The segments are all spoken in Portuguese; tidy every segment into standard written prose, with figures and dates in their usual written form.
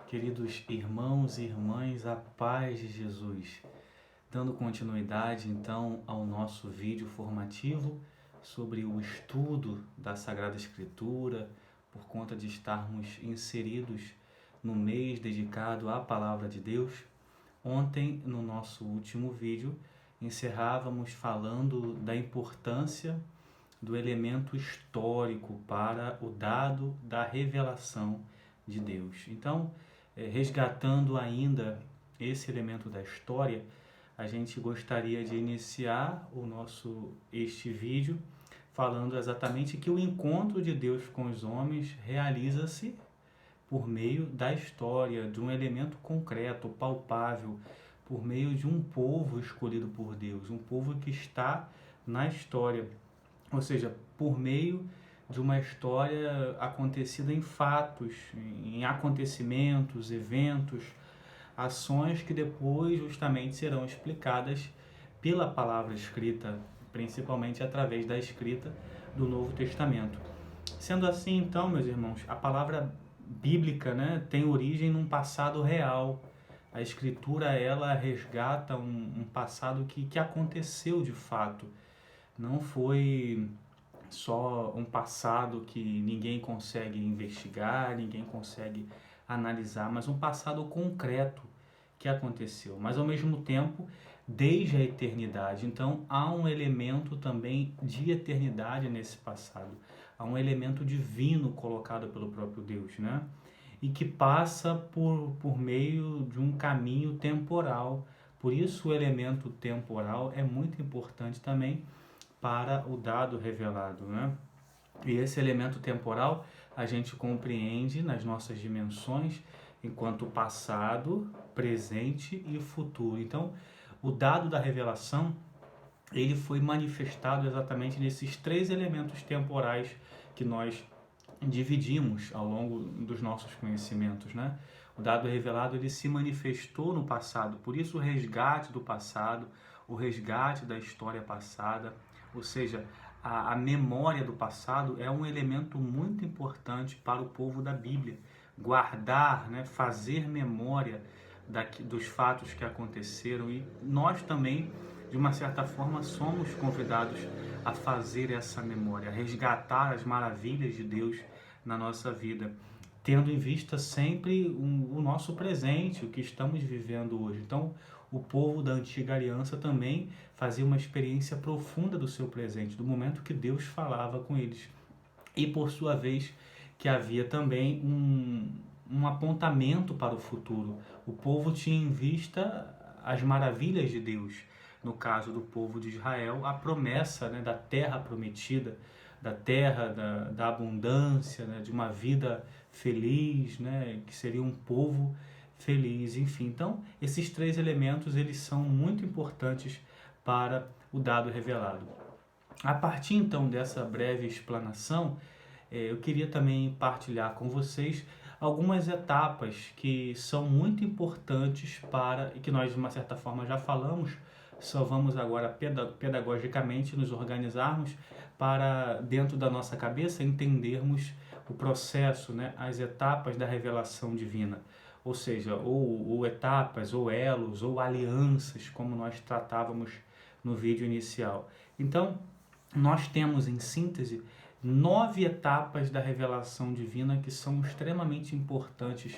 Queridos irmãos e irmãs, a paz de Jesus. Dando continuidade então ao nosso vídeo formativo sobre o estudo da Sagrada Escritura, por conta de estarmos inseridos no mês dedicado à Palavra de Deus. Ontem, no nosso último vídeo, encerrávamos falando da importância do elemento histórico para o dado da revelação de Deus. Então, resgatando ainda esse elemento da história, a gente gostaria de iniciar este vídeo falando exatamente que o encontro de Deus com os homens realiza-se por meio da história, de um elemento concreto, palpável, por meio de um povo escolhido por Deus, um povo que está na história, ou seja, por meio de uma história acontecida em fatos, em acontecimentos, eventos, ações que depois justamente serão explicadas pela palavra escrita, principalmente através da escrita do Novo Testamento. Sendo assim, então, meus irmãos, a palavra bíblica, tem origem num passado real. A Escritura, ela resgata um passado que aconteceu de fato. Não foi só um passado que ninguém consegue investigar, ninguém consegue analisar, mas um passado concreto que aconteceu. Mas ao mesmo tempo, desde a eternidade. Então há um elemento também de eternidade nesse passado. Há um elemento divino colocado pelo próprio Deus, E que passa por meio de um caminho temporal. Por isso o elemento temporal é muito importante também para o dado revelado, E esse elemento temporal a gente compreende nas nossas dimensões enquanto passado, presente e futuro. Então, o dado da revelação, ele foi manifestado exatamente nesses três elementos temporais que nós dividimos ao longo dos nossos conhecimentos, O dado revelado, ele se manifestou no passado, por isso o resgate do passado, o resgate da história passada, ou seja, a memória do passado é um elemento muito importante para o povo da Bíblia. Guardar, fazer memória dos fatos que aconteceram, e nós também, de uma certa forma, somos convidados a fazer essa memória, a resgatar as maravilhas de Deus na nossa vida, tendo em vista sempre o nosso presente, o que estamos vivendo hoje. Então, o povo da antiga aliança também fazia uma experiência profunda do seu presente, do momento que Deus falava com eles. E, por sua vez, que havia também um apontamento para o futuro. O povo tinha em vista as maravilhas de Deus. No caso do povo de Israel, a promessa da terra prometida, da terra da abundância, de uma vida feliz, que seria um povo feliz, enfim. Então, esses três elementos, eles são muito importantes para o dado revelado. A partir, então, dessa breve explanação, eu queria também partilhar com vocês algumas etapas que são muito importantes e que nós, de uma certa forma, já falamos, só vamos agora pedagogicamente nos organizarmos para, dentro da nossa cabeça, entendermos o processo, as etapas da revelação divina. Ou seja, ou etapas, ou elos, ou alianças, como nós tratávamos no vídeo inicial. Então, nós temos, em síntese, 9 etapas da revelação divina que são extremamente importantes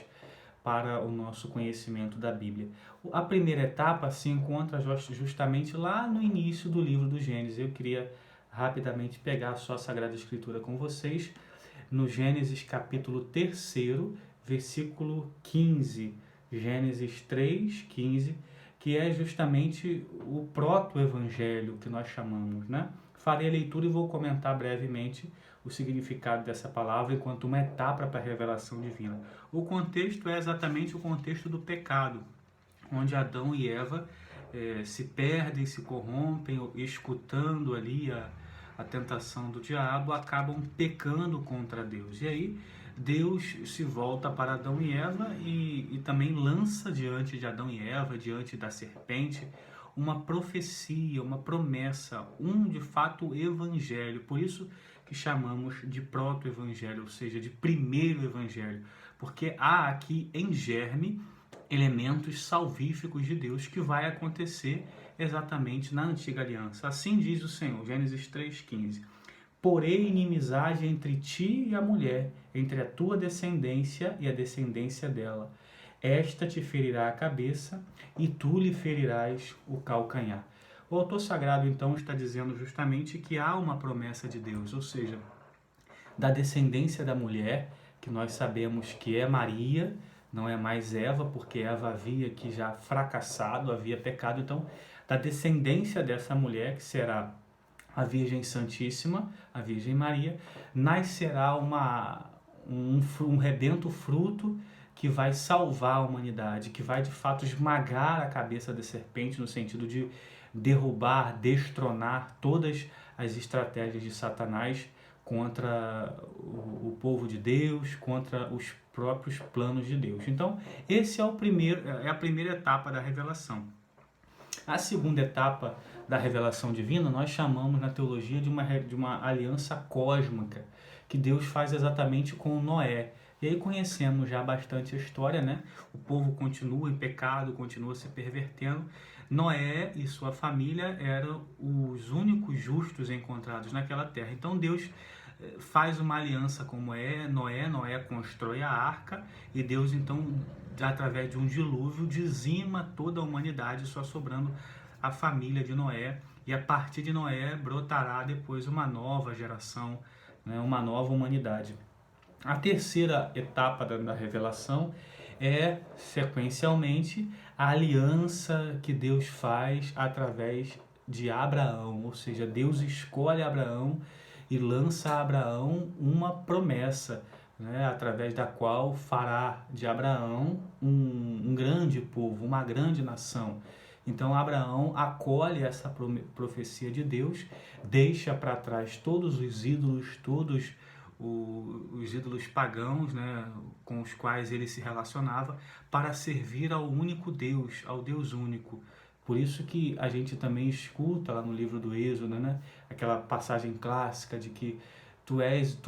para o nosso conhecimento da Bíblia. A primeira etapa se encontra justamente lá no início do livro do Gênesis. Eu queria rapidamente pegar só a Sagrada Escritura com vocês, no Gênesis capítulo 3, versículo 15, Gênesis 3, 15, que é justamente o proto-evangelho que nós chamamos, Farei a leitura e vou comentar brevemente o significado dessa palavra enquanto uma etapa para a revelação divina. O contexto é exatamente o contexto do pecado, onde Adão e Eva se perdem, se corrompem, escutando ali a tentação do diabo, acabam pecando contra Deus. E aí Deus se volta para Adão e Eva e também lança diante de Adão e Eva, diante da serpente, uma profecia, uma promessa, de fato, evangelho. Por isso que chamamos de proto-evangelho, ou seja, de primeiro evangelho, porque há aqui em germe elementos salvíficos de Deus que vai acontecer exatamente na antiga aliança. Assim diz o Senhor, Gênesis 3,15. Porém, inimizade entre ti e a mulher, entre a tua descendência e a descendência dela. Esta te ferirá a cabeça e tu lhe ferirás o calcanhar. O autor sagrado, então, está dizendo justamente que há uma promessa de Deus, ou seja, da descendência da mulher, que nós sabemos que é Maria, não é mais Eva, porque Eva havia que já fracassado, havia pecado. Então, da descendência dessa mulher, que será a Virgem Santíssima, a Virgem Maria, nascerá um rebento fruto que vai salvar a humanidade, que vai de fato esmagar a cabeça da serpente, no sentido de derrubar, destronar todas as estratégias de Satanás contra o povo de Deus, contra os próprios planos de Deus. Então, esse é a primeira etapa da revelação. A segunda etapa da revelação divina nós chamamos na teologia de uma aliança cósmica, que Deus faz exatamente com Noé. E aí conhecemos já bastante a história, né? O povo continua em pecado, continua se pervertendo. Noé e sua família eram os únicos justos encontrados naquela terra. Então Deus faz uma aliança com Noé constrói a arca e Deus então, através de um dilúvio, dizima toda a humanidade, só sobrando a família de Noé, e a partir de Noé brotará depois uma nova geração, né, uma nova humanidade. A terceira etapa da revelação é, sequencialmente, a aliança que Deus faz através de Abraão, ou seja, Deus escolhe Abraão e lança a Abraão uma promessa, né, através da qual fará de Abraão um grande povo, uma grande nação. Então Abraão acolhe essa profecia de Deus, deixa para trás todos os ídolos, todos os ídolos pagãos, né, com os quais ele se relacionava, para servir ao único Deus, ao Deus único. Por isso que a gente também escuta lá no livro do Êxodo, né, aquela passagem clássica de que tu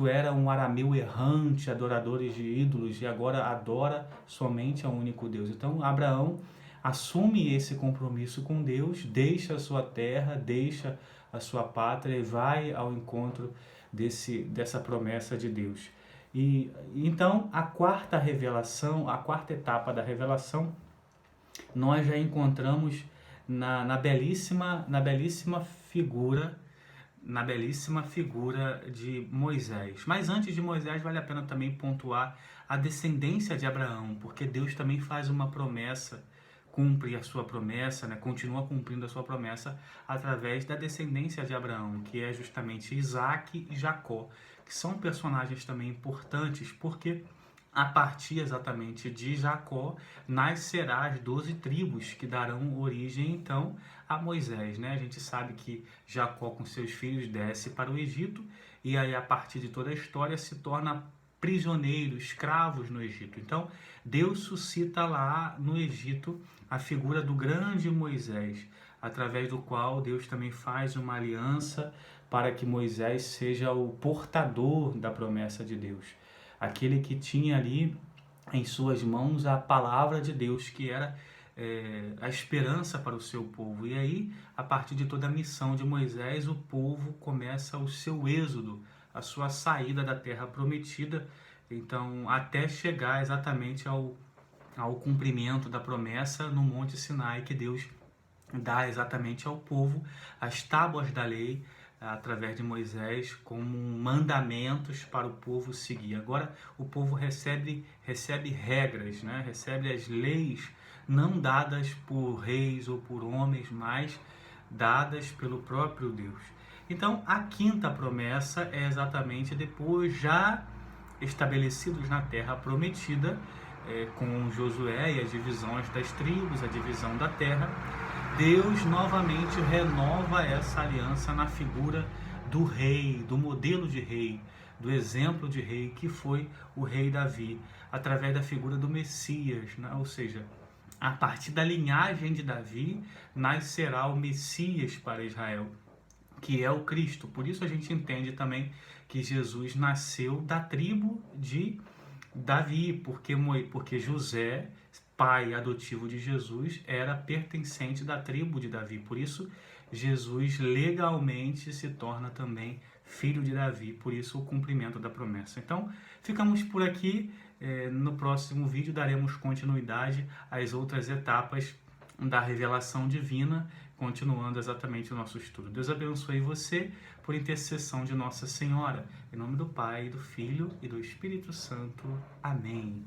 era um arameu errante, adoradores de ídolos, e agora adora somente ao único Deus. Então Abraão assume esse compromisso com Deus, deixa a sua terra, deixa a sua pátria e vai ao encontro dessa promessa de Deus. E então a quarta etapa da revelação, nós já encontramos na belíssima figura de Moisés. Mas antes de Moisés, vale a pena também pontuar a descendência de Abraão, porque Deus também faz uma promessa, cumpre a sua promessa, né? Continua cumprindo a sua promessa através da descendência de Abraão, que é justamente Isaac e Jacó, que são personagens também importantes, porque a partir exatamente de Jacó nascerá as 12 tribos que darão origem então a Moisés, né? A gente sabe que Jacó com seus filhos desce para o Egito e aí a partir de toda a história se torna prisioneiro, escravos no Egito. Então Deus suscita lá no Egito a figura do grande Moisés, através do qual Deus também faz uma aliança para que Moisés seja o portador da promessa de Deus. Aquele que tinha ali em suas mãos a palavra de Deus, que era a esperança para o seu povo. E aí, a partir de toda a missão de Moisés, o povo começa o seu êxodo, a sua saída da terra prometida, então até chegar exatamente ao cumprimento da promessa no Monte Sinai, que Deus dá exatamente ao povo as tábuas da lei, através de Moisés, como mandamentos para o povo seguir. Agora o povo recebe regras, né? Recebe as leis não dadas por reis ou por homens, mas dadas pelo próprio Deus. Então a quinta promessa é exatamente depois, já estabelecidos na terra prometida, com Josué e as divisões das tribos, a divisão da terra, Deus novamente renova essa aliança na figura do rei, do modelo de rei, do exemplo de rei que foi o rei Davi, através da figura do Messias, né? Ou seja, a partir da linhagem de Davi nascerá o Messias para Israel, que é o Cristo. Por isso a gente entende também que Jesus nasceu da tribo de Davi, porque José, pai adotivo de Jesus, era pertencente da tribo de Davi. Por isso, Jesus legalmente se torna também filho de Davi, por isso o cumprimento da promessa. Então, ficamos por aqui. No próximo vídeo daremos continuidade às outras etapas da revelação divina, continuando exatamente o nosso estudo. Deus abençoe você por intercessão de Nossa Senhora. Em nome do Pai, do Filho e do Espírito Santo. Amém.